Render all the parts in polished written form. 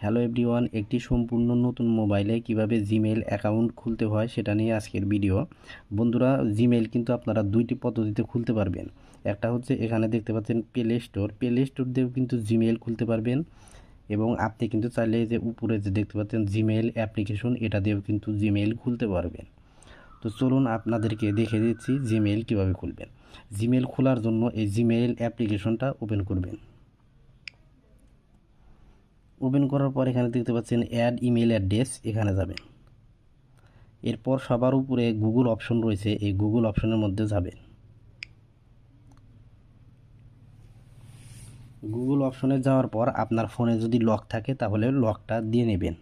Hello everyone, একটি সম্পূর্ণ নতুন মোবাইলে কিভাবে জিমেইল অ্যাকাউন্ট খুলতে হয় সেটা নিয়ে আজকের ভিডিও। বন্ধুরা, জিমেইল কিন্তু আপনারা দুইটি পদ্ধতিতে খুলতে পারবেন। একটা হচ্ছে এখানে দেখতে পাচ্ছেন প্লে স্টোর দিয়েও কিন্তু জিমেইল খুলতে পারবেন, এবং আপনি কিন্তু চাইলে যে উপরে যে দেখতে পাচ্ছেন জিমেইল অ্যাপ্লিকেশন, এটা দিয়েও কিন্তু জিমেইল খুলতে পারবেন। তো চলুন আপনাদেরকে দেখে দিচ্ছি জিমেইল কিভাবে খুলবেন। জিমেইল খোলার জন্য এই জিমেইল অ্যাপ্লিকেশনটা ওপেন করবেন। ওপেন করার পর এখানে দেখতে পাচ্ছেন অ্যাড ইমেল অ্যাড্রেস, এখানে যাবেন। এরপর সবার উপরে গুগল অপশন রয়েছে, এই গুগল অপশনের মধ্যে যাবেন। গুগল অপশনে যাওয়ার পর আপনার ফোনে যদি লক থাকে তাহলে লকটা দিয়ে নেবেন।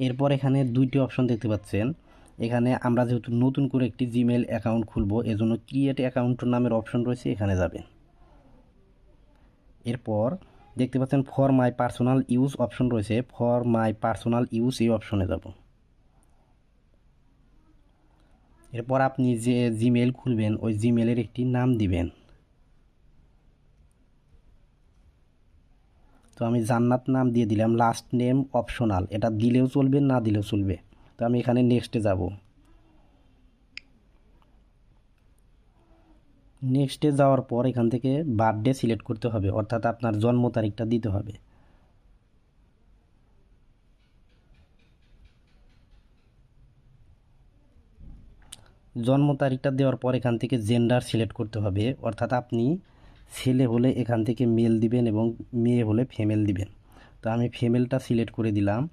এরপর এখানে দুইটি অপশন দেখতে পাচ্ছেন। এখানে আমরা যেহেতু নতুন করে একটি জিমেইল অ্যাকাউন্ট খুলব, এজন্য ক্রিয়েট অ্যাকাউন্ট নামের অপশন রয়েছে, এখানে যাবেন। এরপর দেখতে পাচ্ছেন for my personal use option রয়েছে, ফর মাই পার্সোনাল ইউজ এই অপশনে যাব। এরপর আপনি যে জিমেইল খুলবেন ওই জিমেইলের একটি নাম দিবেন। তো আমি জান্নাত নাম দিয়ে দিলাম, লাস্ট নেম অপশনাল, এটা দিলেও চলবে না দিলেও চলবে। তো আমি এখানে নেক্সটে যাব। নেক্সটে যাওয়ার পর এখান থেকে বার্থডে সিলেক্ট করতে হবে, অর্থাৎ আপনার জন্ম তারিখটা দিতে হবে। জন্ম তারিখটা দেওয়ার পর এখান থেকে জেন্ডার সিলেক্ট করতে হবে, অর্থাৎ আপনি ছেলে হলে এখান থেকে মেল দিবেন এবং মেয়ে হলে ফিমেল দিবেন। তো আমি ফিমেলটা সিলেক্ট করে দিলাম,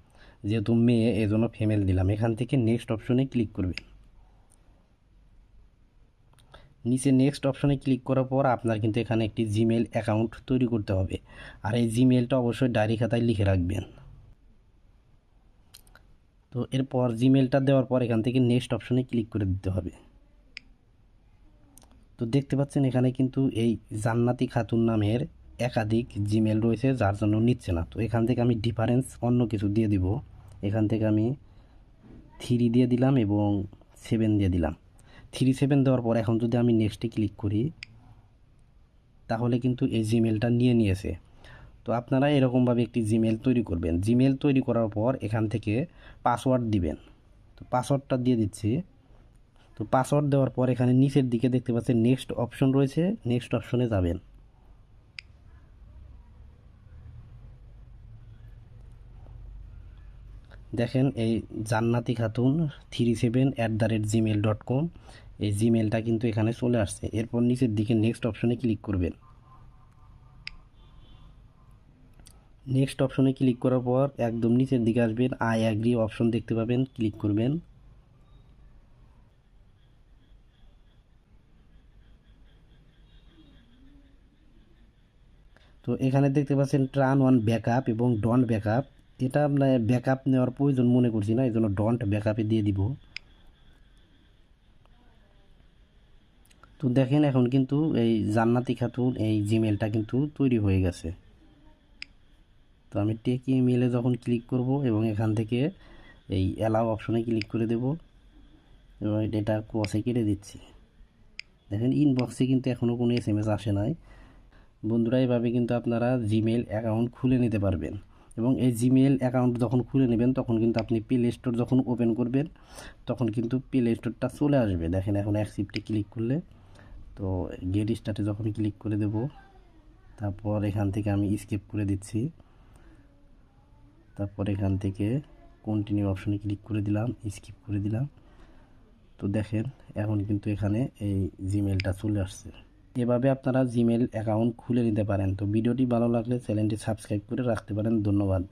যেহেতু মেয়ে এজন্য ফিমেল দিলাম। এখান থেকে নেক্সট অপশনে ক্লিক করবেন। নিচে নেক্সট অপশনে ক্লিক করার পর আপনার কিন্তু এখানে একটি জিমেইল অ্যাকাউন্ট তৈরি করতে হবে, আর এই জিমেইলটা অবশ্যই ডায়েরি খাতায় লিখে রাখবেন। তো এরপর জিমেইলটা দেওয়ার পর এখান থেকে নেক্সট অপশনে ক্লিক করে দিতে হবে। তো দেখতে পাচ্ছেন এখানে কিন্তু এই জান্নাতি খাতুন নামের একাধিক জিমেল রয়েছে, যার জন্য নিচ্ছে না। তো এখান থেকে আমি ডিফারেন্স অন্য কিছু দিয়ে দিব। এখান থেকে আমি 3 দিয়ে দিলাম এবং 7 দিয়ে দিলাম। 3-7 দেওয়ার পর এখন যদি আমি নেক্সটে ক্লিক করি তাহলে কিন্তু এই জিমেলটা নিয়ে নিয়েছে। তো আপনারা এরকমভাবে একটি জিমেল তৈরি করবেন। জিমেল তৈরি করার পর এখান থেকে পাসওয়ার্ড দিবেন। তো পাসওয়ার্ডটা দিয়ে দিচ্ছি। তো পাসওয়ার্ড দেওয়ার পর এখানে নিচের দিকে দেখতে পাচ্ছেন নেক্সট অপশন রয়েছে, নেক্সট অপশনে যাবেন। দেখেন এই জান্নাতি খাতুন 37@gmail.com, এই জিমেলটা কিন্তু এখানে চলে আসছে। এরপর নিচের দিকে নেক্সট অপশনে ক্লিক করবেন। নেক্সট অপশনে ক্লিক করার পর একদম নিচের দিকে আসবেন, আই অ্যাগ্রি অপশন দেখতে পাবেন, ক্লিক করবেন। তো এখানে দেখতে পাচ্ছেন টার্ন অন ব্যাকআপ এবং ডন্ট ব্যাকআপ, এটা আপনার ব্যাকআপ নেওয়ার প্রয়োজন মনে করছি না, এই জন্য ডন্ট ব্যাকআপে দিয়ে দিব। তো দেখেন এখন কিন্তু এই জান্নাতি খাতুন এই জিমেলটা কিন্তু তৈরি হয়ে গেছে। তো আমি টেক ইমেলে যখন ক্লিক করব এবং এখান থেকে এই অ্যালাউ অপশনে ক্লিক করে দেব এবং এটা ক্রসে কেটে দিচ্ছি। দেখেন ইনবক্সে কিন্তু এখনও কোনো SMS আসে নাই। বন্ধুরা, এভাবে কিন্তু আপনারা জিমেল অ্যাকাউন্ট খুলে নিতে পারবেন। এবং এই জিমেল অ্যাকাউন্ট যখন খুলে নেবেন তখন কিন্তু আপনি প্লে স্টোর যখন ওপেন করবেন তখন কিন্তু প্লে স্টোরটা চলে আসবে। দেখেন এখন অ্যাকসেপ্টে ক্লিক করলে, তো গেট স্টার্টে যখন ক্লিক করে দেব, তারপর এখান থেকে আমি স্কিপ করে দিচ্ছি। তারপর এখান থেকে কন্টিনিউ অপশনে ক্লিক করে দিলাম, স্কিপ করে দিলাম। তো দেখেন এখন কিন্তু এখানে এই জিমেলটা চলে আসছে। এভাবে আপনারা জিমেল অ্যাকাউন্ট খুলে নিতে পারেন। তো ভিডিওটি ভালো লাগলে চ্যানেলটি সাবস্ক্রাইব করে রাখতে পারেন। ধন্যবাদ।